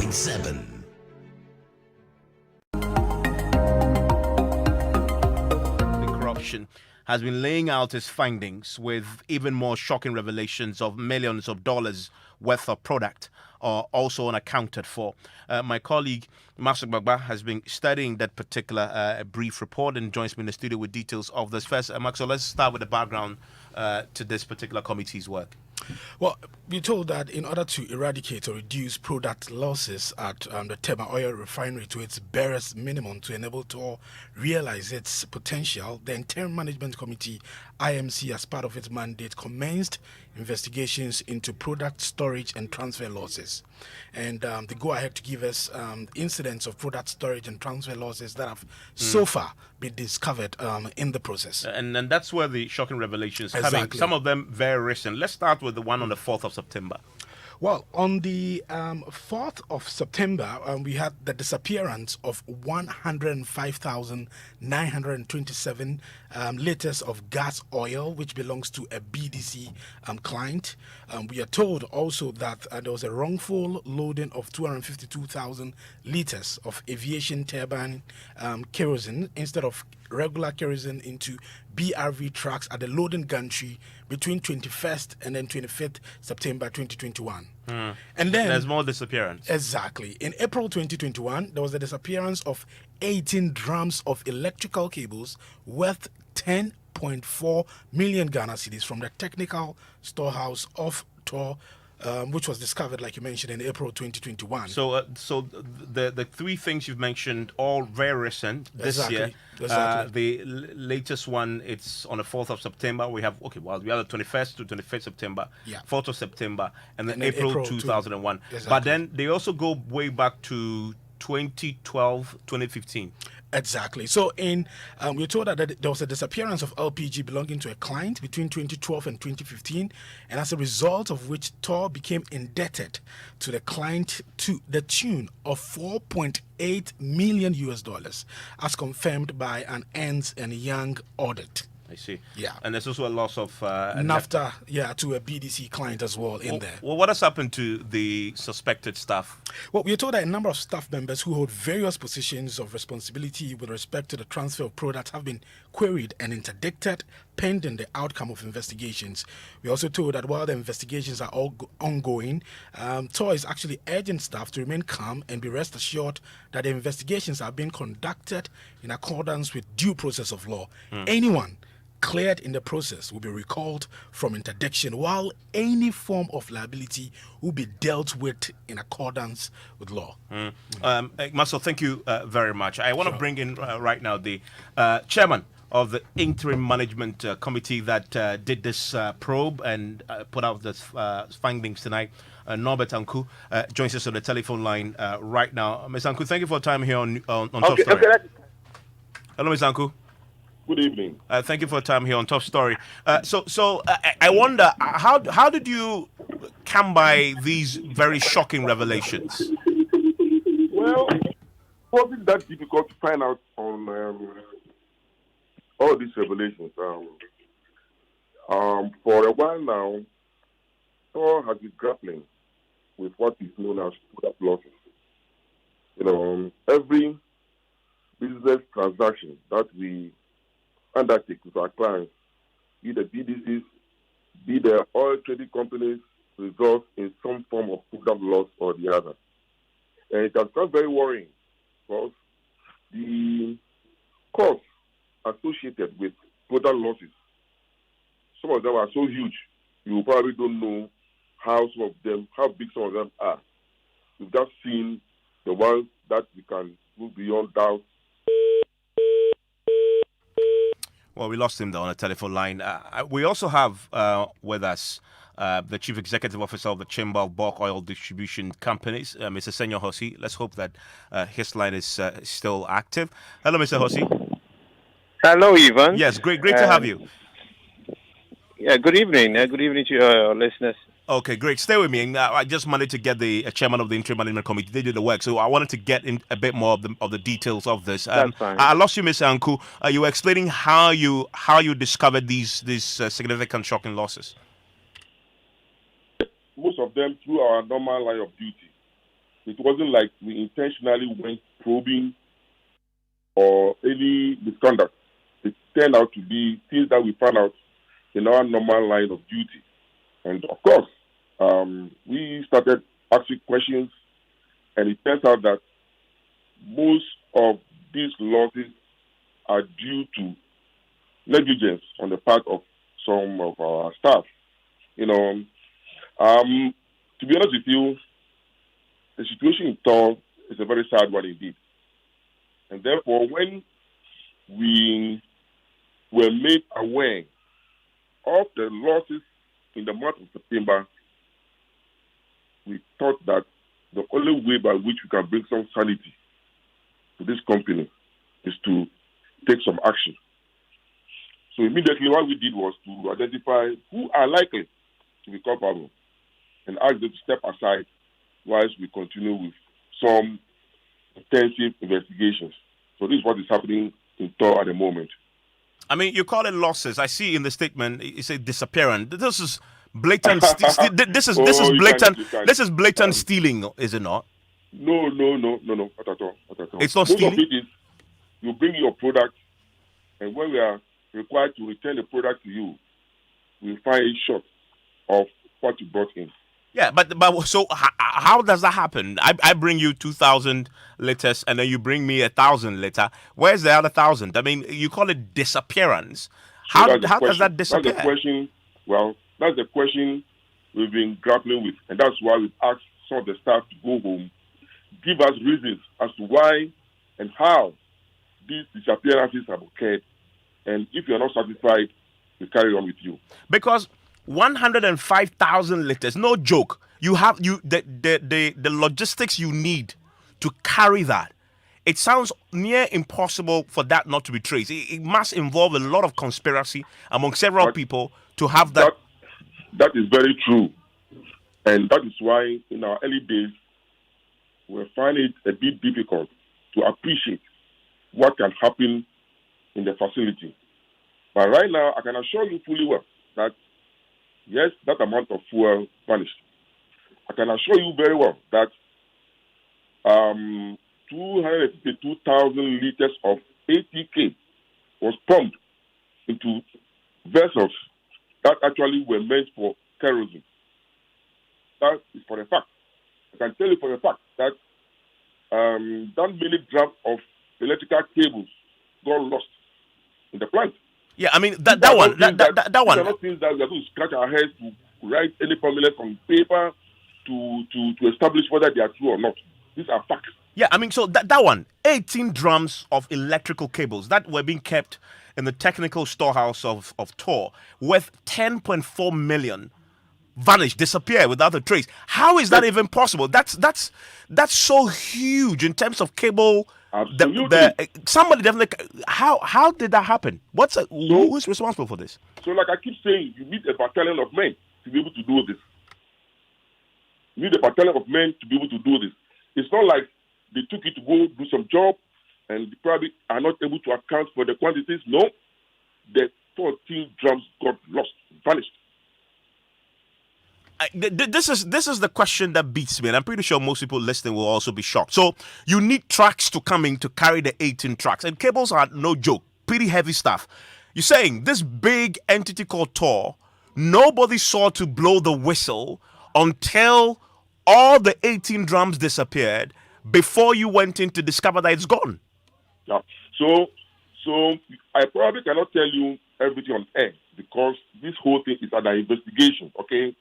100.7. Corruption has been laying out its findings with even more shocking revelations of millions of dollars worth of product are also unaccounted for. My colleague Masuk Bagba has been studying that particular brief report and joins me in the studio with details of this. First, Maxwell, let's start with the background to this particular committee's work. Well, we're told that in order to eradicate or reduce product losses at the Tema oil refinery to its barest minimum to enable to realize its potential, the Interim Management Committee, IMC, as part of its mandate, commenced investigations into product storage and transfer losses. And they go ahead to give us incidents of product storage and transfer losses that have so far been discovered in the process. And that's where the shocking revelations come in. Exactly. Some of them very recent. Let's start with the one on the 4th of September. Well, on the 4th of September, we had the disappearance of 105,927 liters of gas oil, which belongs to a BDC client. We are told also that there was a wrongful loading of 252,000 liters of aviation turbine kerosene instead of regular kerosene into BRV trucks at the loading gantry between 21st and then 25th September 2021. And then There's more disappearance. Exactly. In April 2021, there was the disappearance of 18 drums of electrical cables worth 10.4 million Ghana cedis from the technical storehouse of Tor, which was discovered, like you mentioned, in April 2021. So the three things you've mentioned, all very recent this year. Exactly. The latest one, it's on the 4th of September. We have the 21st to 25th September, 4th of September, and then April 2001. Exactly. But then they also go way back to 2012, 2015. Exactly. So we're told that there was a disappearance of LPG belonging to a client between 2012 and 2015, and as a result of which Tor became indebted to the client to the tune of $4.8 million US, as confirmed by an Ernst and Young audit. I see. Yeah. And there's also a loss of NAFTA, to a BDC client as well in there. Well, what has happened to the suspected staff? Well, we are told that a number of staff members who hold various positions of responsibility with respect to the transfer of products have been queried and interdicted pending the outcome of investigations. We are also told that while the investigations are all ongoing, TOR is actually urging staff to remain calm and be rest assured that the investigations are being conducted in accordance with due process of law. Anyone cleared in the process will be recalled from interdiction, while any form of liability will be dealt with in accordance with law. Marcel, thank you very much. I want to bring in right now the chairman of the Interim Management Committee that did this probe and put out the findings tonight. Norbert Anku joins us on the telephone line right now. Ms. Anku, thank you for your time here on Top Story. Hello, Ms. Anku. Good evening. Thank you for your time here on Top Story. So I wonder, how did you come by these very shocking revelations? Well, it wasn't that difficult to find out on all these revelations. For a while now, Tor has been grappling with what is known as product losses. Every business transaction that we undertake with our clients, be the BDCs, be the oil trading companies, results in some form of product loss or the other. And it has become very worrying because the costs associated with product losses, some of them are so huge, you probably don't know how big some of them are. We've just seen the ones that we can move beyond doubt. Well, we lost him there on the telephone line. We also have with us the Chief Executive Officer of the Chamber of Bulk Oil Distribution Companies, Mr. Senyor Hossi. Let's hope that his line is still active. Hello, Mr. Hossi. Hello, Evans. Yes, great to have you. Yeah, good evening. Good evening to your listeners. Okay, great. Stay with me. I just managed to get the chairman of the Interim Management Committee. They did the work, so I wanted to get in a bit more of the details of this. That's fine. I lost you, Mr. Anku. You were explaining how you discovered these significant shocking losses. Most of them through our normal line of duty. It wasn't like we intentionally went probing or any misconduct. It turned out to be things that we found out in our normal line of duty. And of course, we started asking questions, and it turns out that most of these losses are due to negligence on the part of some of our staff. To be honest with you, the situation in Tor is a very sad one indeed. And therefore, when we were made aware of the losses in the month of September, we thought that the only way by which we can bring some sanity to this company is to take some action. So immediately what we did was to identify who are likely to be culpable and ask them to step aside whilst we continue with some intensive investigations. So this is what is happening in Tor at the moment. I mean, you call it losses. I see in the statement you say disappearance. This is blatant. This is blatant. This is blatant stealing, is it not? No, not at all. It's not Most stealing. of it is you bring your product, and when we are required to return the product to you, we find it short of what you brought in. Yeah, but so how does that happen? I bring you 2,000 liters, and then you bring me 1,000 liter. Where's the other 1,000? I mean, you call it disappearance. So How does that disappear? That's the question. Well, that's the question we've been grappling with, and that's why we've asked some of the staff to go home, give us reasons as to why and how these disappearances have occurred, and if you're not satisfied, we carry on with you. Because 105,000 liters, no joke. You have the logistics you need to carry that. It sounds near impossible for that not to be traced. It must involve a lot of conspiracy among several people to have that. That is very true, and that is why in our early days we find it a bit difficult to appreciate what can happen in the facility. But right now, I can assure you fully well that yes, that amount of fuel vanished. I can assure you very well that 252,000 liters of ATK was pumped into vessels that actually were meant for kerosene. That is for a fact. I can tell you for a fact that that many drums of electrical cables got lost in the plant. Yeah, I mean that one. These are not things that we are going to scratch our heads to write any formula on paper to establish whether they are true or not. These are facts. Yeah, I mean, so that one, 18 drums of electrical cables that were being kept in the technical storehouse of Tor worth 10.4 million vanished, disappear without a trace. How is that even possible? That's so huge in terms of cable. Absolutely. Somebody definitely. How did that happen? Who is responsible for this? So, like I keep saying, you need a battalion of men to be able to do this. You need a battalion of men to be able to do this. It's not like they took it to go do some job and they probably are not able to account for the quantities. No, the 14 drums got lost, vanished. This is the question that beats me, and I'm pretty sure most people listening will also be shocked. So you need trucks to come in to carry the 18 trucks, and cables are no joke, pretty heavy stuff. You're saying this big entity called Tor, nobody saw to blow the whistle until all the 18 drums disappeared before you went in to discover that it's gone. Yeah. So I probably cannot tell you everything on air because this whole thing is under investigation, okay?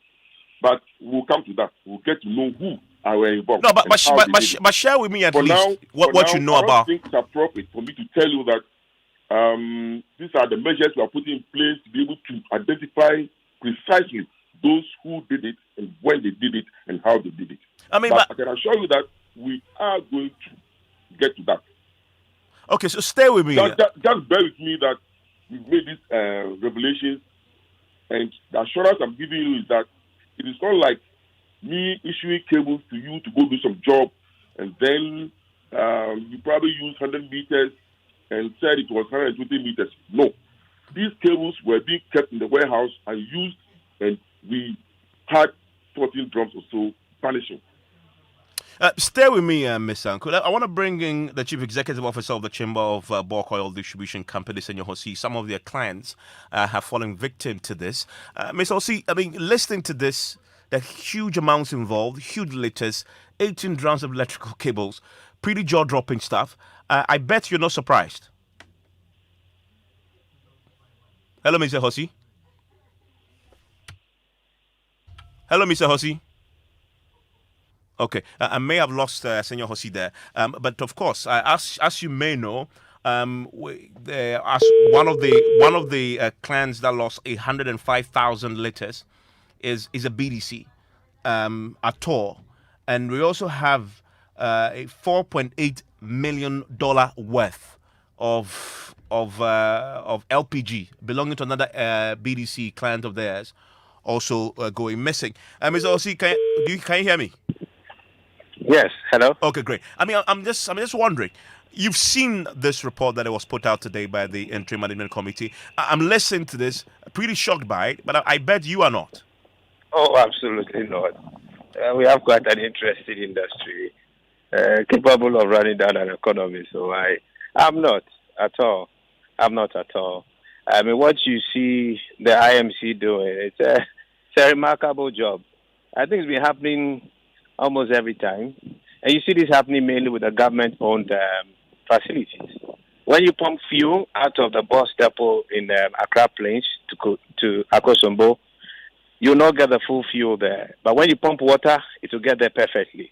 But we'll come to that. We'll get to know who are involved. No, but share with me at least what you know about. I don't think it's appropriate for me to tell you that these are the measures we are putting in place to be able to identify precisely those who did it and when they did it and how they did it. I can assure you that we are going to get to that. Okay, so stay with me. Just bear with me that we've made these revelations, and the assurance I'm giving you is that it is not like me issuing cables to you to go do some job, and then you probably use 100 meters and said it was 120 meters. No. These cables were being kept in the warehouse and used, and we had 14 drums or so vanishing. Stay with me, Ms. Uncle. I want to bring in the Chief Executive Officer of the Chamber of Bulk Oil Distribution Company, Senor Hosi. Some of their clients have fallen victim to this. Ms. Hosi, I mean, listening to this, the huge amounts involved, huge liters, 18 drums of electrical cables, pretty jaw-dropping stuff. I bet you're not surprised. Hello, Mr. Hosi. Hello, Mr. Hosi. Okay, I may have lost Senor Hosi there, but of course, as you may know, as one of the clans that lost 105,000 liters is a BDC at all, and we also have a $4.8 million worth of LPG belonging to another BDC client of theirs also going missing. Mr. Hosi, can you hear me? Yes, hello. Okay, great. I mean, I'm just wondering. You've seen this report that it was put out today by the Interim Management Committee. I'm listening to this, pretty shocked by it, but I bet you are not. Oh, absolutely not. We have quite an interesting industry, capable of running down an economy. So I'm not at all. I'm not at all. I mean, what you see the IMC doing, it's a remarkable job. I think it's been happening almost every time. And you see this happening mainly with the government-owned facilities. When you pump fuel out of the bus depot in Accra Plains to Akosombo, you'll not get the full fuel there. But when you pump water, it will get there perfectly.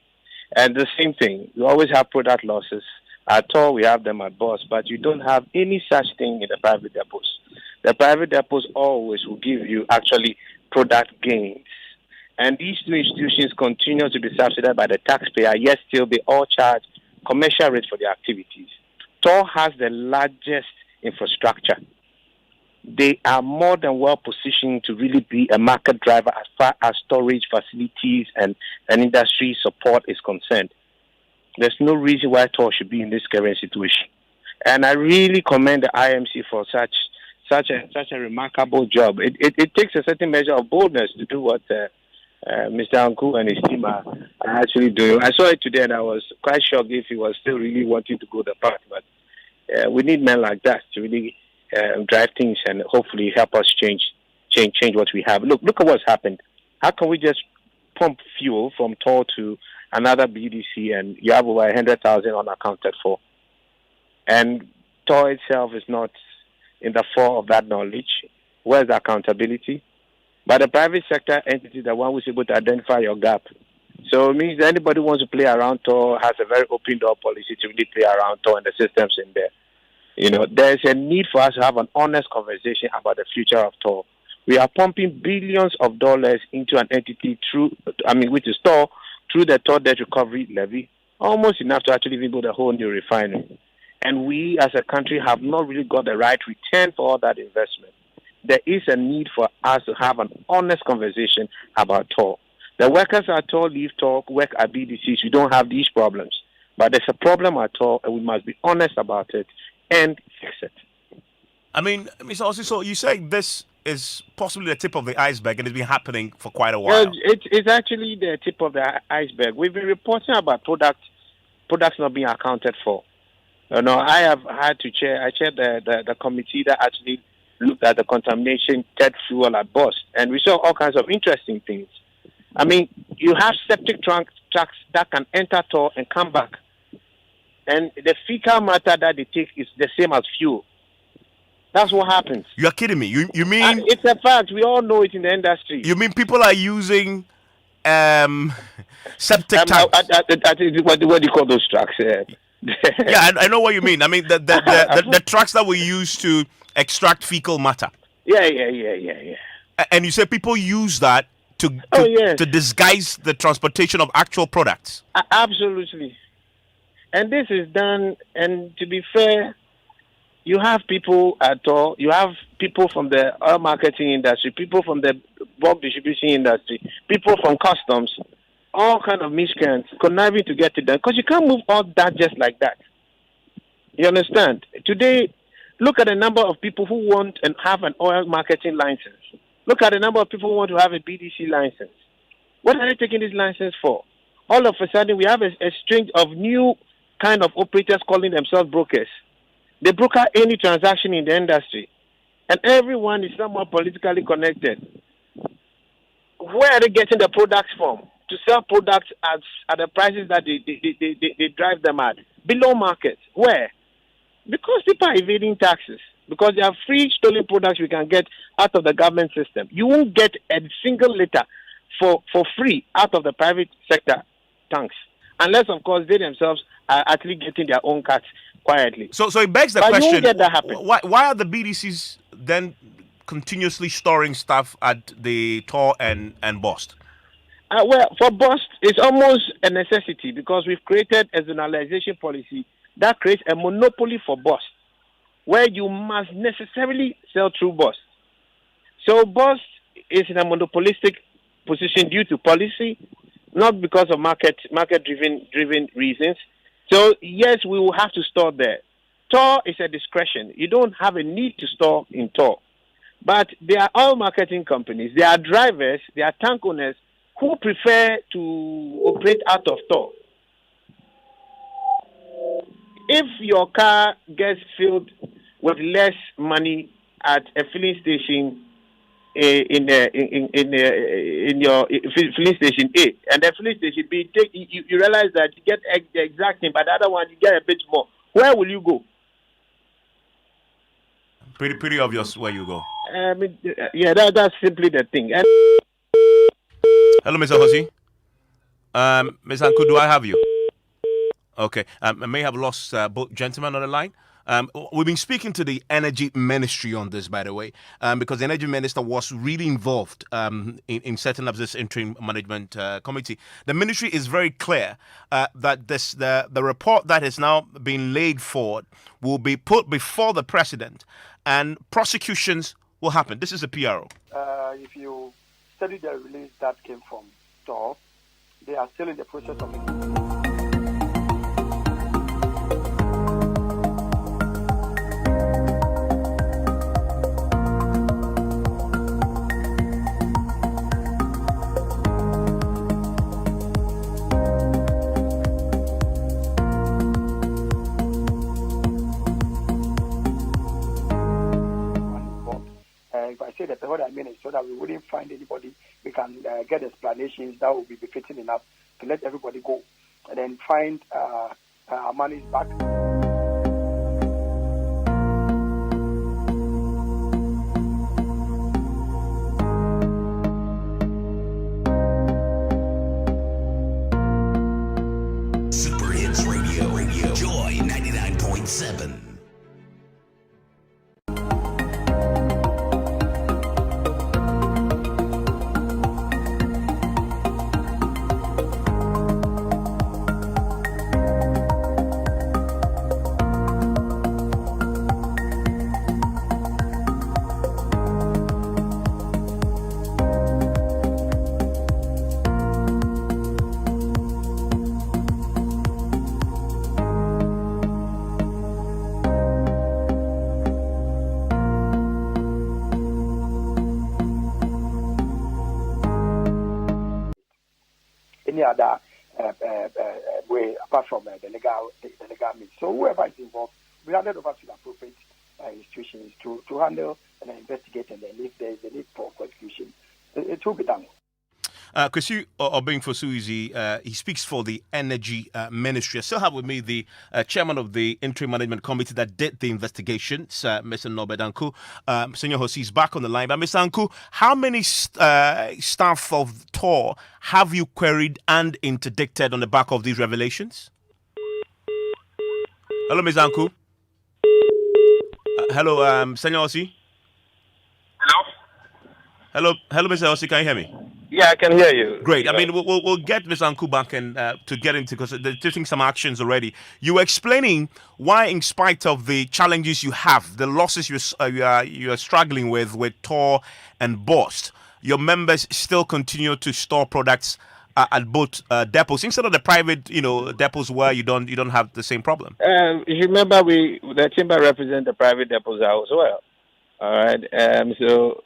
And the same thing, you always have product losses. At all, we have them at bus, but you don't have any such thing in the private depots. The private depots always will give you actually product gains. And these two institutions continue to be subsidized by the taxpayer, yet still they all charge commercial rates for their activities. TOR has the largest infrastructure. They are more than well positioned to really be a market driver as far as storage facilities and industry support is concerned. There's no reason why TOR should be in this current situation. And I really commend the IMC for such a remarkable job. It takes a certain measure of boldness to do what Mr. Anku and his team are actually doing. I saw it today and I was quite shocked if he was still really wanting to go the path. But we need men like that to really drive things and hopefully help us change what we have. Look at what's happened. How can we just pump fuel from TOR to another BDC and you have over 100,000 unaccounted for? And TOR itself is not in the fore of that knowledge. Where's the accountability? But the private sector entity, the one who's able to identify your gap. So it means that anybody who wants to play around TOR has a very open door policy to really play around TOR and the systems in there. You know, there's a need for us to have an honest conversation about the future of TOR. We are pumping billions of dollars into an entity which is TOR, through the TOR debt recovery levy, almost enough to actually even build a whole new refinery. And we as a country have not really got the right return for all that investment. There is a need for us to have an honest conversation about TOR. The workers at TOR leave TOR, work at BDCs. We don't have these problems. But there's a problem at TOR, and we must be honest about it and fix it. I mean, Mr. Ossie, so you say this is possibly the tip of the iceberg and it's been happening for quite a while. Well, it's actually the tip of the iceberg. We've been reporting about products not being accounted for. You know, I have had to chair the committee that actually looked at the contamination jet fuel at bus, and we saw all kinds of interesting things. I mean, you have septic trucks that can enter TOR and come back, and the fecal matter that they take is the same as fuel. That's what happens. You're kidding me. You mean... it's a fact. We all know it in the industry. You mean people are using septic tanks? What do you call those trucks? Yeah, I know what you mean. I mean, the trucks that we use to extract fecal matter. Yeah. And you say people use that to disguise the transportation of actual products. Absolutely. And this is done, and to be fair, you have people at TOR, you have people from the oil marketing industry, people from the bulk distribution industry, people from customs, all kind of miscreants conniving to get it done. Because you can't move all that just like that. You understand? Today, look at the number of people who want and have an oil marketing license. Look at the number of people who want to have a BDC license. What are they taking this license for? All of a sudden, we have a string of new kind of operators calling themselves brokers. They broker any transaction in the industry, and everyone is somewhat politically connected. Where are they getting the products from? To sell products at the prices that they drive them at below market. Where? Because people are evading taxes. Because there are free stolen products we can get out of the government system. You won't get a single liter for free out of the private sector tanks, unless of course they themselves are actually getting their own cuts quietly. So it begs the But question: you won't get that happen. why are the BDCs then continuously storing stuff at the Tor and Bust? Well, for Bust, it's almost a necessity because we've created a zonalization policy that creates a monopoly for Bust, where you must necessarily sell through Bust. So Bust is in a monopolistic position due to policy, not because of market driven reasons. So yes, we will have to store there. Tor is a discretion. You don't have a need to store in Tor. But there are oil marketing companies, there are drivers, there are tank owners who prefer to operate out of Tor. If your car gets filled with less money at a filling station in your filling station A, and the filling station B, you realize that you get the exact thing, but the other one you get a bit more. Where will you go? Pretty obvious where you go. Yeah, that's simply the thing. And hello, Mr. Hosi. Ms. Anku, do I have you? Okay. I may have lost both gentlemen on the line. We've been speaking to the Energy Ministry on this, by the way, because the Energy Minister was really involved in setting up this interim management committee. The ministry is very clear that the report that has now been laid forward will be put before the president and prosecutions will happen. This is a PRO. If you study the release that came from TOR, they are still in the process of it. If I say that, what I mean is so that we wouldn't find anybody, we can get explanations that will be befitting enough to let everybody go, and then find our money back. Super Hits Radio, Joy 99.7. Any other way apart from the legal means. So whoever is involved, we hand it over to the appropriate institutions to handle and investigate, and then if there is a need for prosecution, it will be done. Kwesi Obingfosuizi, he speaks for the Energy Ministry. I still have with me the chairman of the Interim Management Committee that did the investigations, Mr. Norbert Anku. Senior Hosi is back on the line. But Mr. Anku, how many staff of TOR have you queried and interdicted on the back of these revelations? Hello, Mr. Anku. Hello, Senior Hosi. Hello, Mr. Hosi. Can you hear me? yeah, I can hear you. Great. I mean, we'll get Mr. Anku back and to get into, because they're taking some actions already. You were explaining why, in spite of the challenges you have, the losses you are struggling with TOR and Bust, your members still continue to store products at both depots instead of the private, depots where you don't have the same problem. You remember the chamber represents the private depots as well. All right. So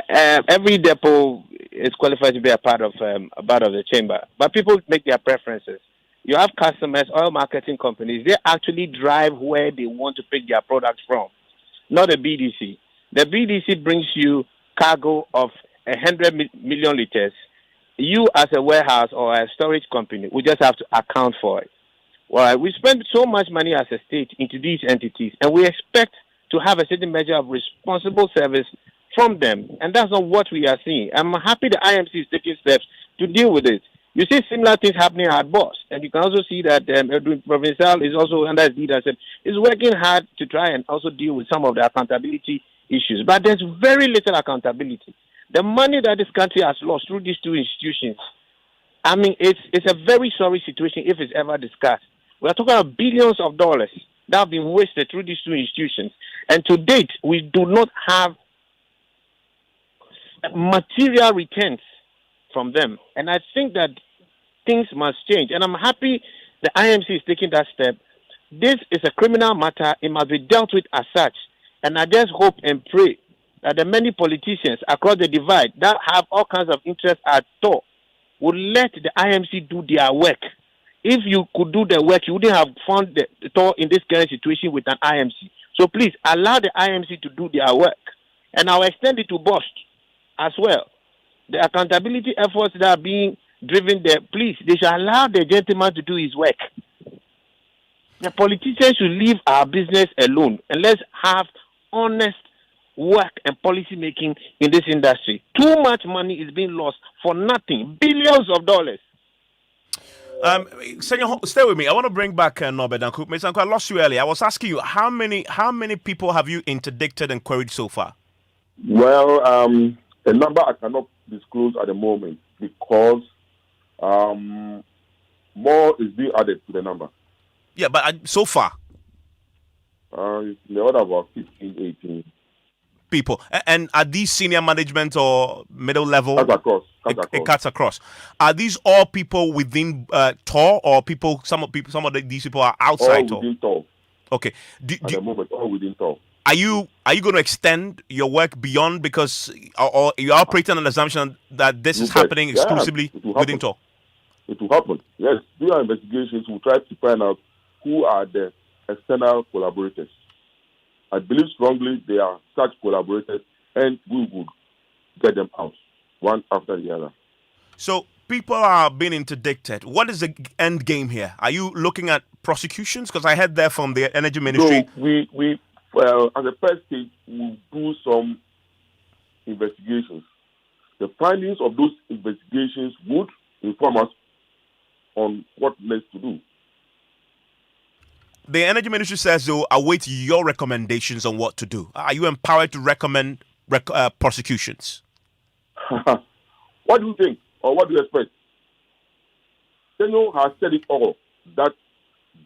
every depot is qualified to be a part of the chamber, but people make their preferences. You have customers, oil marketing companies. They actually drive where they want to pick their products from, not the BDC. The BDC brings you cargo of 100 million liters. You, as a warehouse or a storage company, will just have to account for it. Well, we spend so much money as a state into these entities, and we expect to have a certain measure of responsible service from them, and that's not what we are seeing. I'm happy the IMC is taking steps to deal with it. You see similar things happening at BOSS, and you can also see that Provincial is also under his leadership, is working hard to try and also deal with some of the accountability issues. But there's very little accountability. The money that this country has lost through these two institutions, I mean, it's a very sorry situation if it's ever discussed. We are talking about billions of dollars that have been wasted through these two institutions. And to date, we do not have material returns from them. And I think that things must change. And I'm happy the IMC is taking that step. This is a criminal matter. It must be dealt with as such. And I just hope and pray that the many politicians across the divide that have all kinds of interests at all will let the IMC do their work. If you could do the work, you wouldn't have found the Tor in this current situation with an IMC. So please allow the IMC to do their work. And I'll extend it to BOSS as well. The accountability efforts that are being driven there, please, they should allow the gentleman to do his work. The politicians should leave our business alone and let's have honest work and policy making in this industry. Too much money is being lost for nothing. Billions of dollars. Senor, stay with me. I want to bring back Norbert Danku. Mr. Danku, I lost you earlier. I was asking you how many people have you interdicted and queried so far? Well, a number I cannot disclose at the moment because more is being added to the number. Yeah, but so far? In the order of about 15, 18. People. And are these senior management or middle level? It cuts across. Are these all people within Tor or some of these people are outside Tor? All within Tor. Okay. At the moment, all within Tor. Are you going to extend your work beyond because or you are operating on the assumption that this is happening exclusively within Tor? It will happen. Yes. Through our investigations, we'll try to find out who are the external collaborators. I believe strongly they are such collaborators, and we would get them out, one after the other. So people are being interdicted. What is the end game here? Are you looking at prosecutions? Because I heard there from the Energy Ministry. No, as a first stage, we'll do some investigations. The findings of those investigations would inform us on what next to do. The Energy Ministry says they'll await your recommendations on what to do. Are you empowered to recommend prosecutions? What do you think, or what do you expect? Senor has said it all, that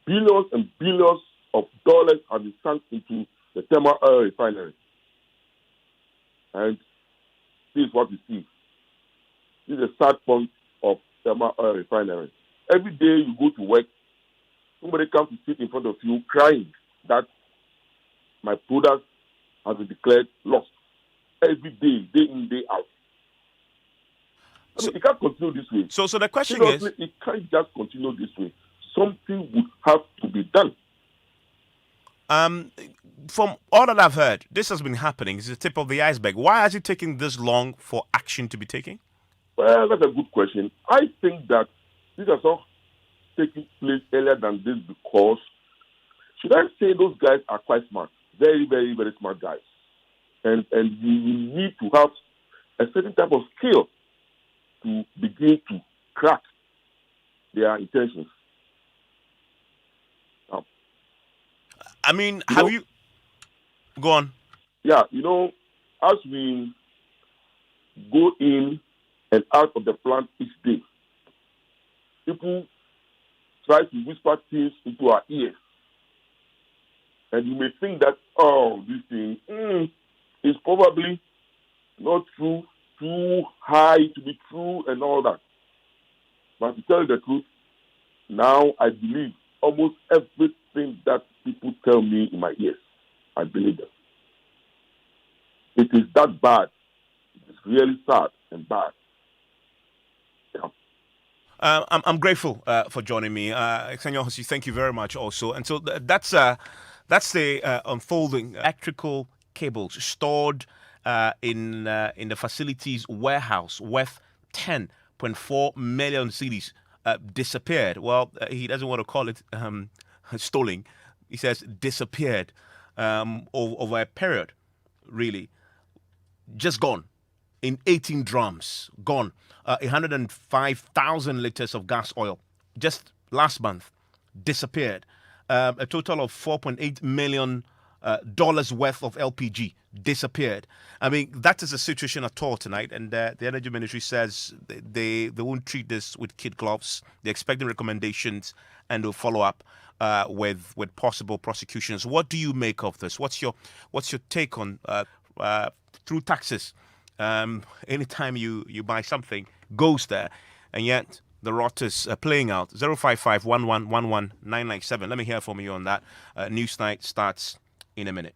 billions and billions of dollars have been sunk into the thermal oil refinery. And this is what we see. This is a sad point of thermal oil refinery. Every day you go to work, somebody comes to sit in front of you crying that my product has been declared lost. Every day, day in, day out. I mean, it can't continue this way. So the question Seriously, is... it can't just continue this way. Something would have to be done. From all that I've heard, this has been happening. It's the tip of the iceberg. Why has it taken this long for action to be taken? Well, that's a good question. I think that this has all taken place earlier than this because, should I say, those guys are quite smart. Very, very, very smart guys. And you need to have a certain type of skill to begin to crack their intentions. I mean, have you... Go on. Yeah, as we go in and out of the plant each day, people try to whisper things into our ears. And you may think that, this thing is probably not true, too high to be true and all that. But to tell you the truth, now I believe almost everything that people tell me in my ears. I believe them. It is that bad. It is really sad and bad. Yeah. I'm grateful for joining me, Senor Hosi. Thank you very much. Also, and so that's the unfolding electrical cables stored in the facility's warehouse worth 10.4 million cedis disappeared. Well, he doesn't want to call it stolen. He says disappeared over a period, really, just gone in 18 drums, gone. 105,000 liters of gas oil just last month disappeared. A total of $4.8 million worth of LPG disappeared. I mean, that is the situation at all tonight. And the Energy Ministry says they won't treat this with kid gloves. They're expecting recommendations and they'll follow up with possible prosecutions. What do you make of this? What's your take on through taxes? Anytime you buy something, goes there, and yet the rot is playing out. 055 11 11 997. Let me hear from you on that. Newsnight starts in a minute.